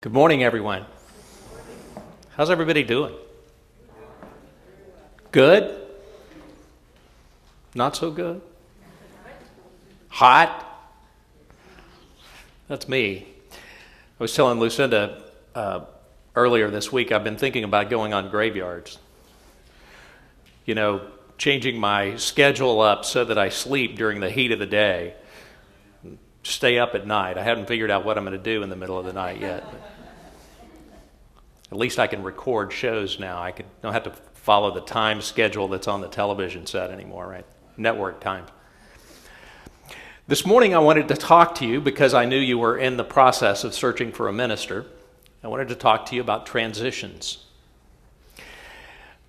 Good morning, everyone. How's everybody doing? Good? Not so good? Hot? That's me. I was telling Lucinda earlier this week, I've been thinking about going on graveyards. You know, changing my schedule up so that I sleep during the heat of the day, stay up at night. I haven't figured out what I'm going to do in the middle of the night yet. At least I can record shows now. I don't have to follow the time schedule that's on the television set anymore, right? Network time. This morning I wanted to talk to you because I knew you were in the process of searching for a minister. I wanted to talk to you about transitions.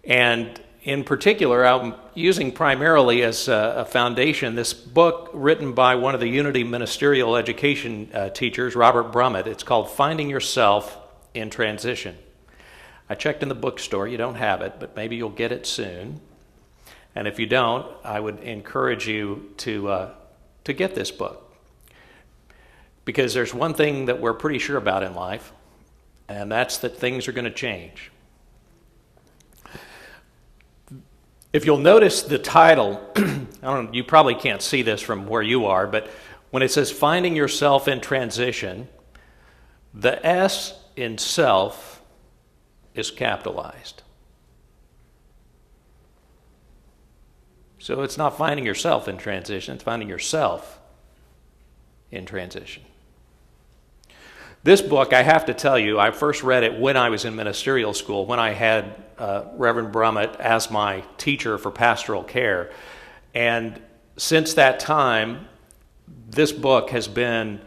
And in particular, I'm using primarily as a foundation this book written by one of the Unity Ministerial Education teachers, Robert Brummett. It's called Finding Yourself in Transition. I checked in the bookstore. You don't have it, but maybe you'll get it soon. And if you don't, I would encourage you to get this book. Because there's one thing that we're pretty sure about in life, and that's that things are going to change. If you'll notice the title, you probably can't see this from where you are, but when it says Finding Yourself in Transition, the S in self is capitalized. So it's not finding yourself in transition, it's finding yourself in transition. This book, I have to tell you, I first read it when I was in ministerial school, when I had Reverend Brummett as my teacher for pastoral care. And since that time, this book has been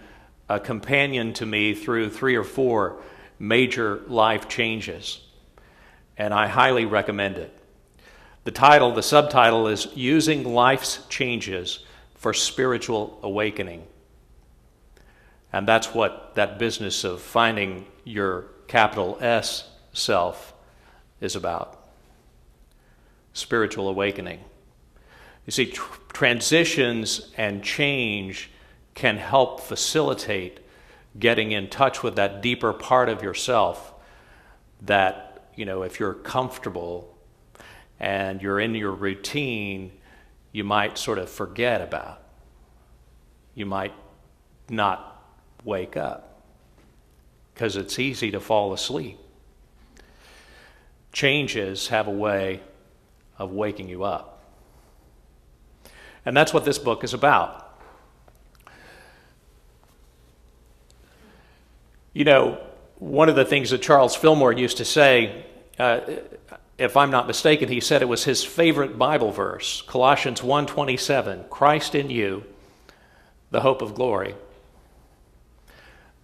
a companion to me through 3 or 4 major life changes. And I highly recommend it. The subtitle is Using Life's Changes for Spiritual Awakening. And that's what that business of finding your capital S self is about. Spiritual awakening. You see, transitions and change can help facilitate getting in touch with that deeper part of yourself that, if you're comfortable and you're in your routine, you might sort of forget about. You might not wake up because it's easy to fall asleep. Changes have a way of waking you up. And that's what this book is about. One of the things that Charles Fillmore used to say, if I'm not mistaken, he said it was his favorite Bible verse, Colossians 1:27, Christ in you, the hope of glory.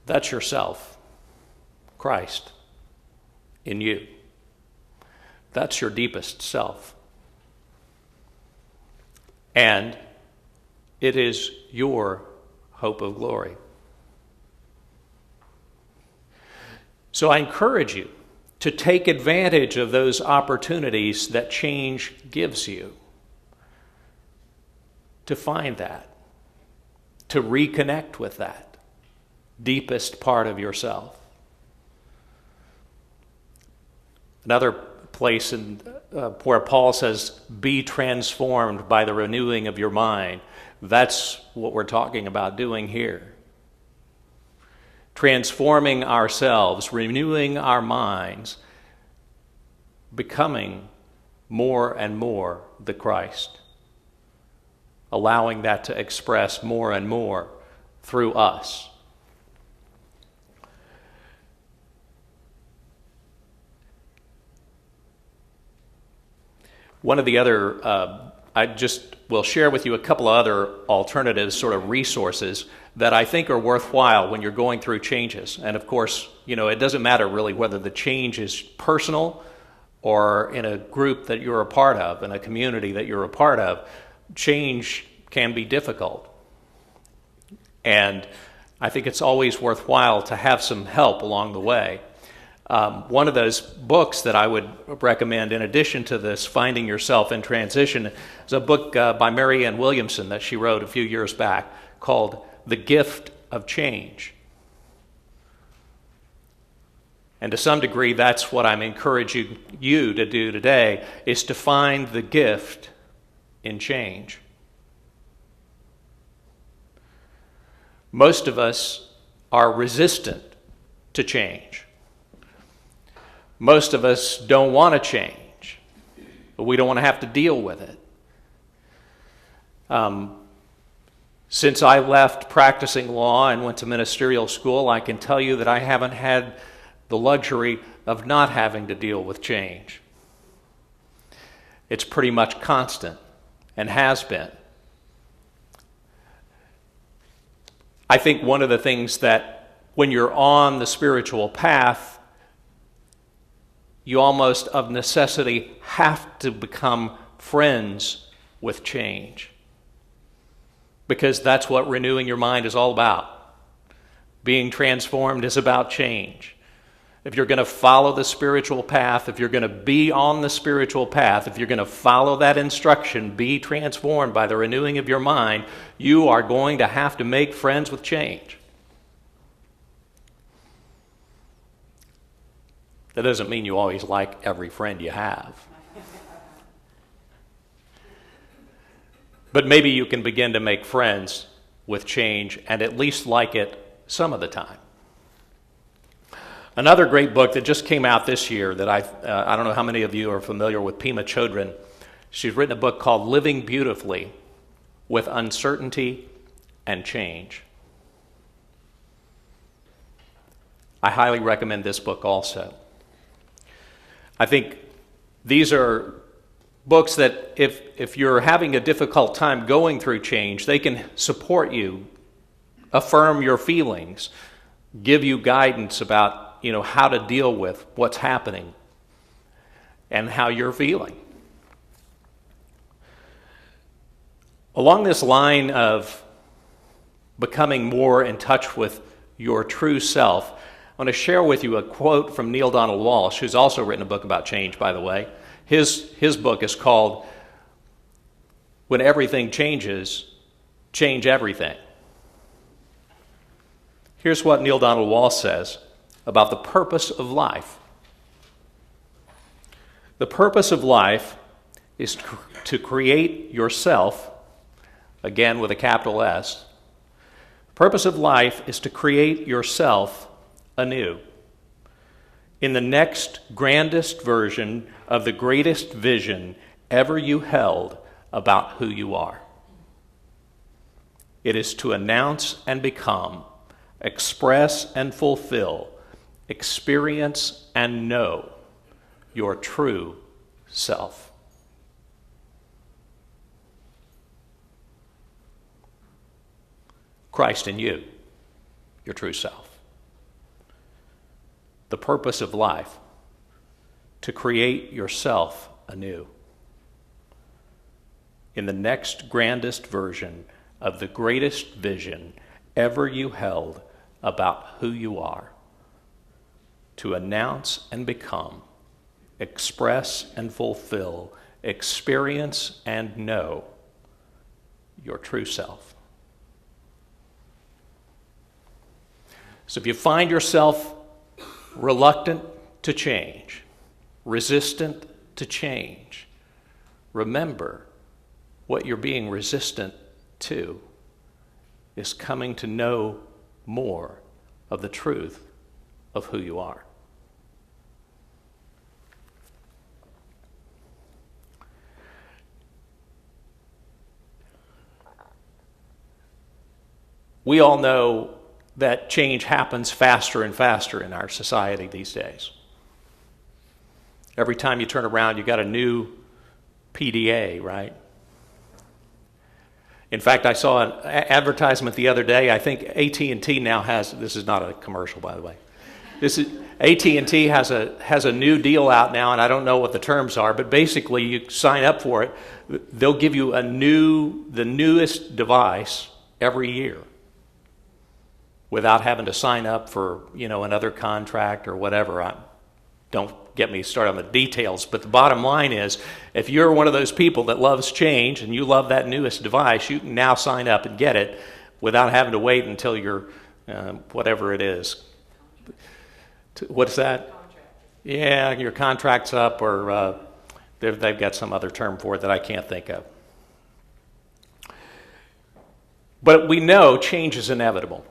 That's yourself, Christ in you. That's your deepest self. And it is your hope of glory. So I encourage you to take advantage of those opportunities that change gives you, to find that, to reconnect with that deepest part of yourself. Another place where Paul says, be transformed by the renewing of your mind. That's what we're talking about doing here. Transforming ourselves, renewing our minds, becoming more and more the Christ, allowing that to express more and more through us. One of the other, I just will share with you a couple of other alternative sort of resources that I think are worthwhile when you're going through changes. And of course, it doesn't matter really whether the change is personal or in a group that you're a part of, in a community that you're a part of. Change can be difficult. And I think it's always worthwhile to have some help along the way. One of those books that I would recommend, in addition to this Finding Yourself in Transition, is a book by Marianne Williamson that she wrote a few years back called The Gift of Change. And to some degree, that's what I'm encouraging you to do today, is to find the gift in change. Most of us are resistant to change. Most of us don't want to change, but we don't want to have to deal with it. Since I left practicing law and went to ministerial school, I can tell you that I haven't had the luxury of not having to deal with change. It's pretty much constant and has been. I think one of the things that when you're on the spiritual path, you almost of necessity have to become friends with change. Because that's what renewing your mind is all about. Being transformed is about change. If you're going to follow the spiritual path, if you're going to be on the spiritual path, if you're going to follow that instruction, be transformed by the renewing of your mind, you are going to have to make friends with change. That doesn't mean you always like every friend you have. But maybe you can begin to make friends with change and at least like it some of the time. Another great book that just came out this year that I don't know how many of you are familiar with Pema Chodron. She's written a book called Living Beautifully with Uncertainty and Change. I highly recommend this book also. I think these are books that if you're having a difficult time going through change, they can support you, affirm your feelings, give you guidance about how to deal with what's happening and how you're feeling. Along this line of becoming more in touch with your true self, I want to share with you a quote from Neale Donald Walsch, who's also written a book about change, by the way. His book is called When Everything Changes, Change Everything. Here's what Neale Donald Walsch says about the purpose of life. The purpose of life is to create yourself, again with a capital S. The purpose of life is to create yourself anew in the next grandest version of the greatest vision ever you held about who you are. It is to announce and become, express and fulfill, experience and know your true self. Christ in you, your true self. The purpose of life, to create yourself anew in the next grandest version of the greatest vision ever you held about who you are, to announce and become, express and fulfill, experience and know your true self. So if you find yourself reluctant to change, resistant to change, remember what you're being resistant to is coming to know more of the truth of who you are. We all know that change happens faster and faster in our society these days. Every time you turn around, you got a new PDA, right? In fact, I saw an advertisement the other day. I think AT&T now has, this is not a commercial, by the way. AT&T has a new deal out now, and I don't know what the terms are, but basically you sign up for it. They'll give you the newest device every year without having to sign up for, another contract or whatever. Don't get me started on the details, but the bottom line is, if you're one of those people that loves change and you love that newest device, you can now sign up and get it without having to wait until you're, whatever it is, What's that? Yeah, your contract's up, or they've got some other term for it that I can't think of. But we know change is inevitable.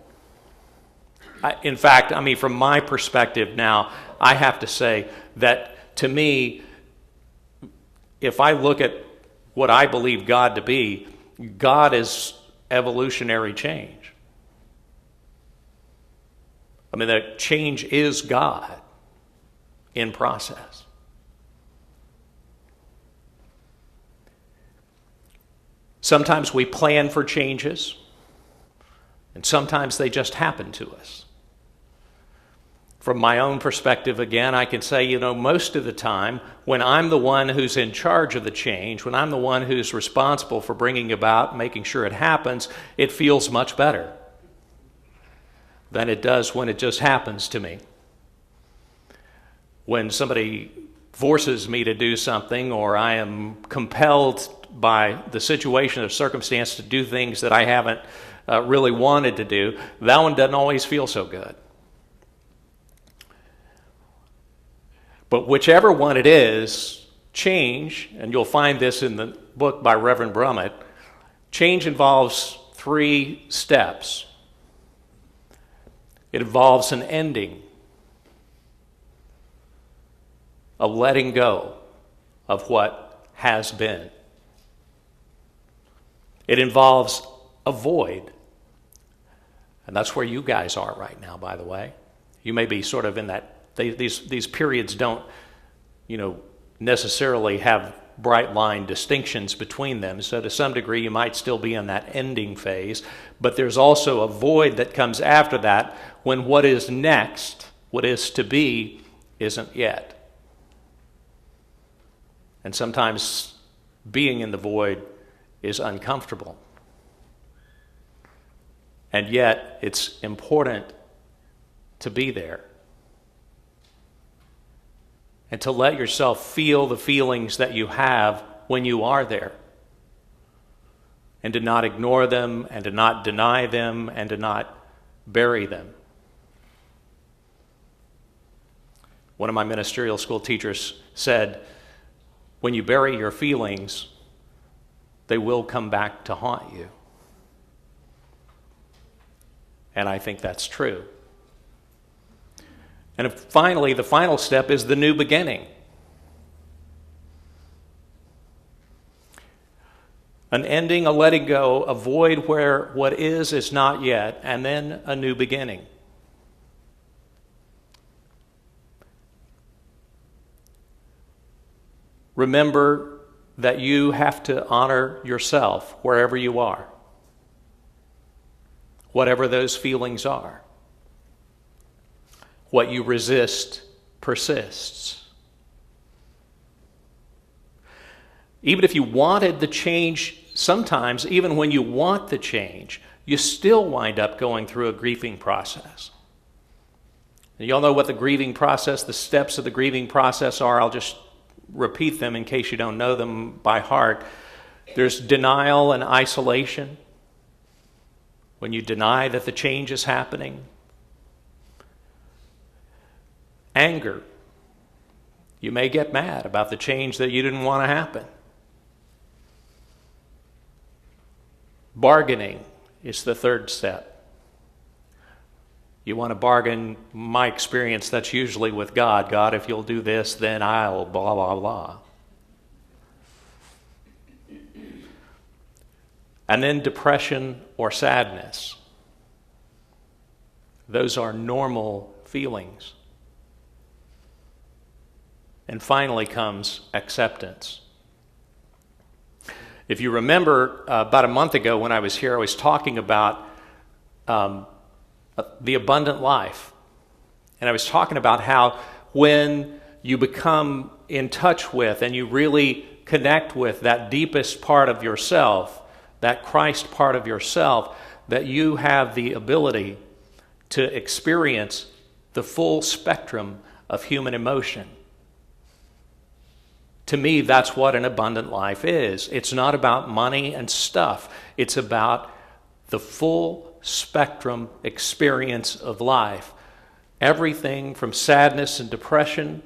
In fact, I mean, from my perspective now, I have to say that to me, if I look at what I believe God to be, God is evolutionary change. I mean, that change is God in process. Sometimes we plan for changes, and sometimes they just happen to us. From my own perspective, again, I can say, most of the time, when I'm the one who's in charge of the change, when I'm the one who's responsible for bringing about, making sure it happens, it feels much better than it does when it just happens to me. When somebody forces me to do something, or I am compelled by the situation or circumstance to do things that I haven't really wanted to do, that one doesn't always feel so good. But whichever one it is, change, and you'll find this in the book by Reverend Brummett, change involves 3 steps. It involves an ending, a letting go of what has been. It involves a void, and that's where you guys are right now, by the way. You may be sort of in that. These periods don't, necessarily have bright line distinctions between them. So to some degree, you might still be in that ending phase. But there's also a void that comes after that when what is next, what is to be, isn't yet. And sometimes being in the void is uncomfortable. And yet, it's important to be there. And to let yourself feel the feelings that you have when you are there. And to not ignore them, and to not deny them, and to not bury them. One of my ministerial school teachers said, when you bury your feelings, they will come back to haunt you. And I think that's true. And finally, the final step is the new beginning. An ending, a letting go, a void where what is not yet, and then a new beginning. Remember that you have to honor yourself wherever you are, whatever those feelings are. What you resist persists. Even if you wanted the change, sometimes, even when you want the change, you still wind up going through a grieving process. And you all know what the grieving process, the steps of the grieving process are. I'll just repeat them in case you don't know them by heart. There's denial and isolation. When you deny that the change is happening. Anger. You may get mad about the change that you didn't want to happen. Bargaining is the third step. You want to bargain, my experience, that's usually with God. God, if you'll do this, then I'll blah, blah, blah. And then depression or sadness. Those are normal feelings. And finally comes acceptance. If you remember, about a month ago when I was here, I was talking about the abundant life. And I was talking about how when you become in touch with and you really connect with that deepest part of yourself, that Christ part of yourself, that you have the ability to experience the full spectrum of human emotion. To me, that's what an abundant life is. It's not about money and stuff. It's about the full spectrum experience of life everything from sadness and depression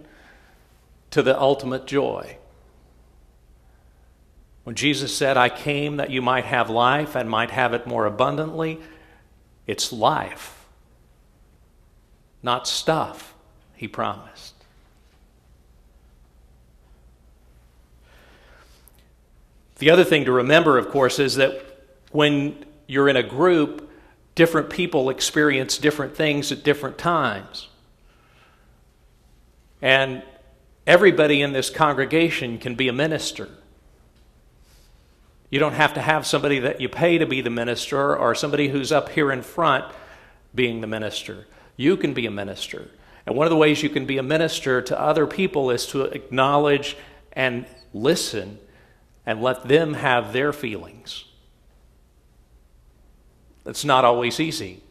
to the ultimate joy. When Jesus said, I came that you might have life and might have it more abundantly, it's life, not stuff, he promised. The other thing to remember, of course, is that when you're in a group, different people experience different things at different times. And everybody in this congregation can be a minister. You don't have to have somebody that you pay to be the minister or somebody who's up here in front being the minister. You can be a minister. And one of the ways you can be a minister to other people is to acknowledge and listen and let them have their feelings. It's not always easy.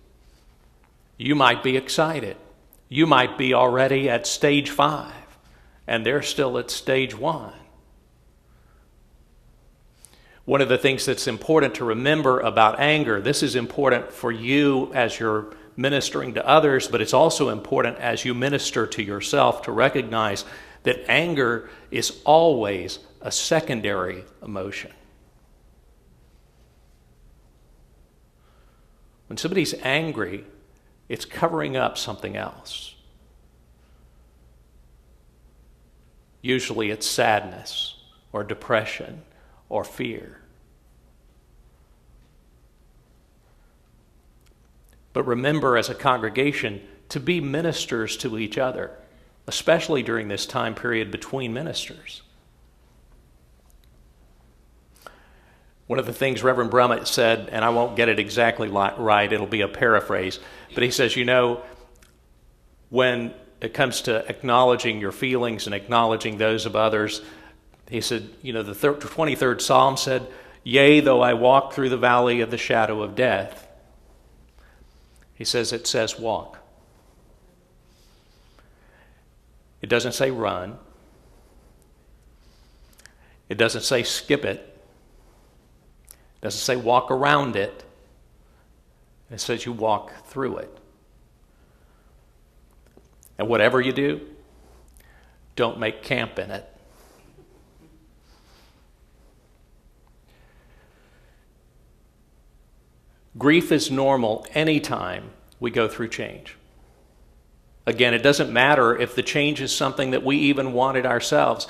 You might be excited. You might be already at stage 5, and they're still at stage 1. One of the things that's important to remember about anger, this is important for you as you're ministering to others, but it's also important as you minister to yourself to recognize that anger is always a secondary emotion. When somebody's angry, it's covering up something else. Usually it's sadness or depression or fear. But remember, as a congregation, to be ministers to each other, especially during this time period between ministers. One of the things Reverend Brummett said, and I won't get it exactly right, it'll be a paraphrase, but he says, when it comes to acknowledging your feelings and acknowledging those of others, he said, the 23rd Psalm said, yea, though I walk through the valley of the shadow of death. He says it says walk. It doesn't say run. It doesn't say skip it. It doesn't say walk around it. It says you walk through it. And whatever you do, don't make camp in it. Grief is normal anytime we go through change. Again, it doesn't matter if the change is something that we even wanted ourselves.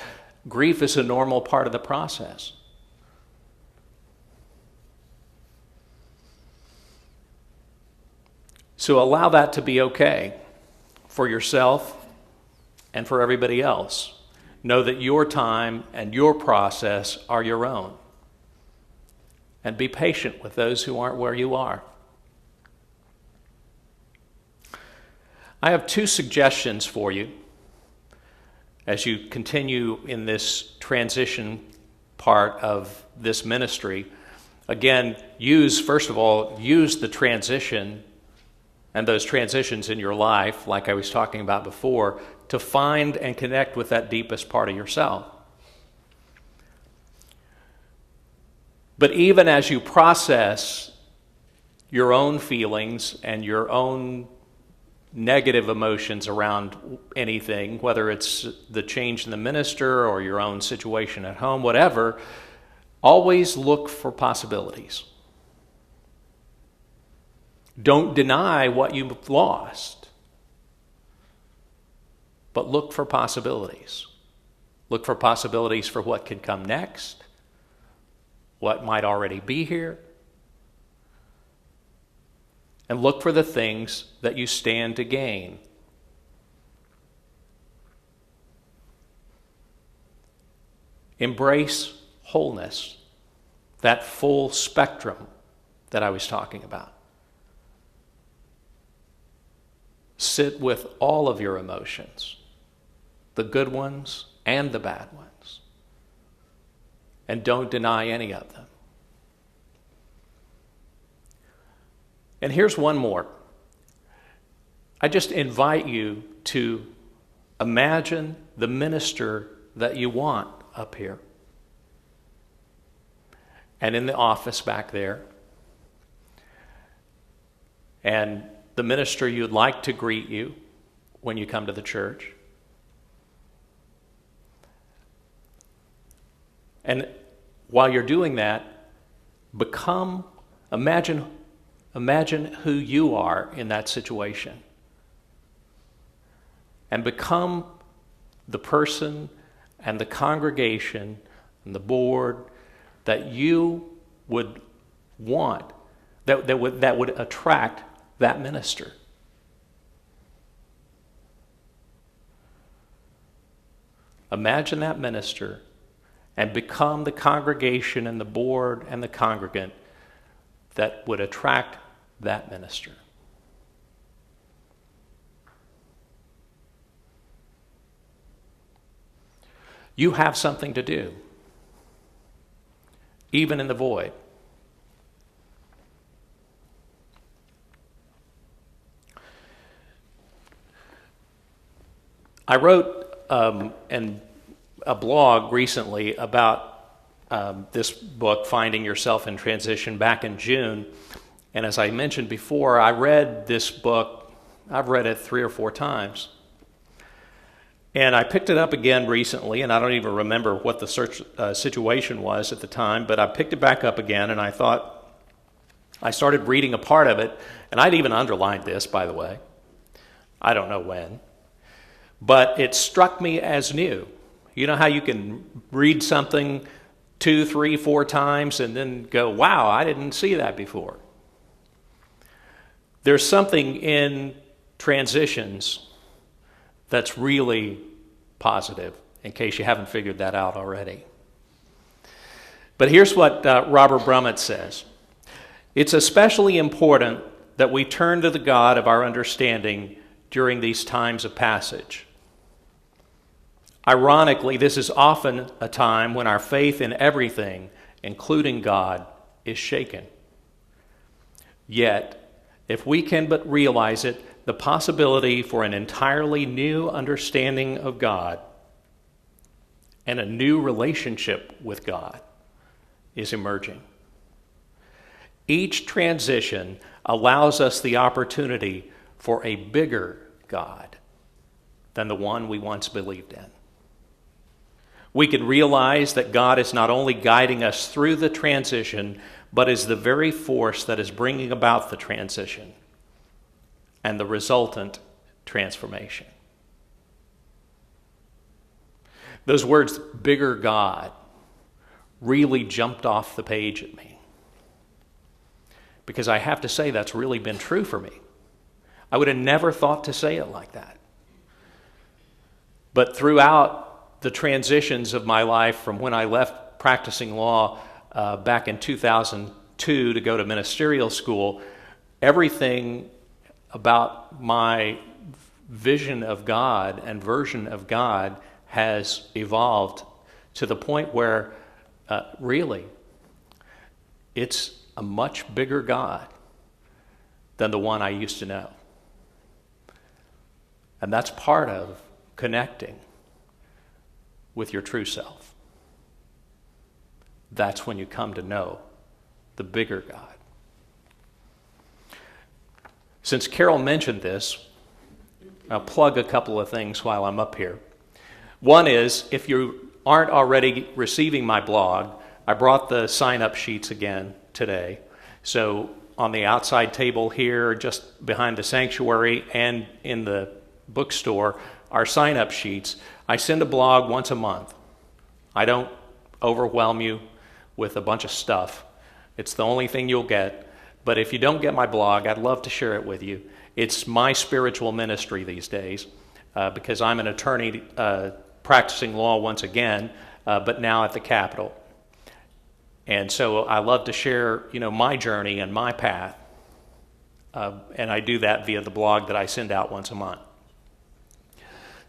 Grief is a normal part of the process. So allow that to be okay for yourself and for everybody else. Know that your time and your process are your own. And be patient with those who aren't where you are. I have 2 suggestions for you as you continue in this transition part of this ministry. Again, first of all, use the transition and those transitions in your life, like I was talking about before, to find and connect with that deepest part of yourself. But even as you process your own feelings and your own negative emotions around anything, whether it's the change in the minister or your own situation at home, whatever, always look for possibilities. Don't deny what you've lost, but look for possibilities. Look for possibilities for what could come next, what might already be here, and look for the things that you stand to gain. Embrace wholeness, that full spectrum that I was talking about. Sit with all of your emotions, the good ones and the bad ones, and don't deny any of them. And here's one more. I just invite you to imagine the minister that you want up here and in the office back there, and the minister you'd like to greet you when you come to the church. And while you're doing that, imagine who you are in that situation. And become the person and the congregation and the board that you would want, that would attract that minister. Imagine that minister and become the congregation and the board and the congregant that would attract that minister. You have something to do, even in the void. I wrote in a blog recently about this book, Finding Yourself in Transition, back in June. And as I mentioned before, I read this book. I've read it 3 or 4 times. And I picked it up again recently, and I don't even remember what the situation was at the time, but I picked it back up again, and I thought, I started reading a part of it, and I'd even underlined this, by the way. I don't know when. But it struck me as new. You know how you can read something 2, 3, 4 times and then go, wow, I didn't see that before. There's something in transitions that's really positive, in case you haven't figured that out already. But here's what Robert Brummett says. It's especially important that we turn to the God of our understanding during these times of passage. Ironically, this is often a time when our faith in everything, including God, is shaken. Yet, if we can but realize it, the possibility for an entirely new understanding of God and a new relationship with God is emerging. Each transition allows us the opportunity for a bigger God than the one we once believed in. We can realize that God is not only guiding us through the transition, but is the very force that is bringing about the transition and the resultant transformation. Those words, bigger God, really jumped off the page at me. Because I have to say that's really been true for me. I would have never thought to say it like that. But throughout the transitions of my life from when I left practicing law back in 2002 to go to ministerial school, everything about my vision of God and version of God has evolved to the point where really it's a much bigger God than the one I used to know. And that's part of connecting with your true self. That's when you come to know the bigger God. Since Carol mentioned this, I'll plug a couple of things while I'm up here. One is, if you aren't already receiving my blog, I brought the sign-up sheets again today. So on the outside table here, just behind the sanctuary, and in the bookstore, are sign-up sheets. I send a blog once a month. I don't overwhelm you with a bunch of stuff. It's the only thing you'll get. But if you don't get my blog, I'd love to share it with you. It's my spiritual ministry these days because I'm an attorney practicing law once again, but now at the Capitol. And so I love to share, my journey and my path. And I do that via the blog that I send out once a month.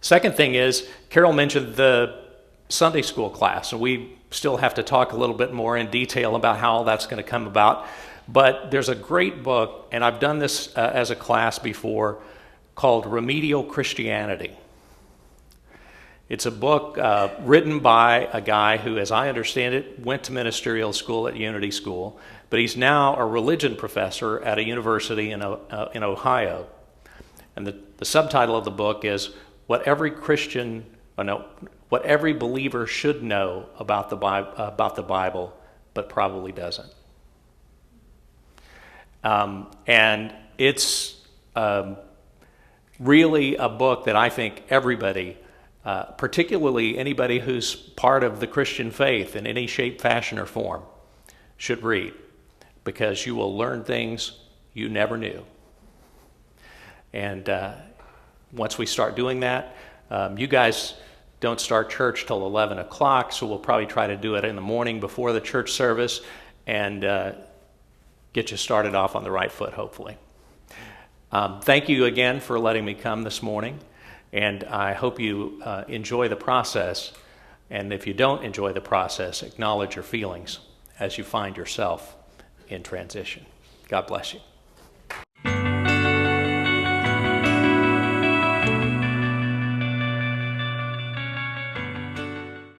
Second thing is, Carol mentioned the Sunday school class, and we still have to talk a little bit more in detail about how that's going to come about. But there's a great book, and I've done this as a class before, called Remedial Christianity. It's a book written by a guy who, as I understand it, went to ministerial school at Unity School, but he's now a religion professor at a university in Ohio. And the subtitle of the book is What Every Believer Should Know About the Bible, but Probably Doesn't. And it's really a book that I think everybody, particularly anybody who's part of the Christian faith in any shape, fashion, or form, should read, because you will learn things you never knew. And once we start doing that, you guys don't start church till 11 o'clock, so we'll probably try to do it in the morning before the church service and get you started off on the right foot, hopefully. Thank you again for letting me come this morning, and I hope you enjoy the process. And if you don't enjoy the process, acknowledge your feelings as you find yourself in transition. God bless you.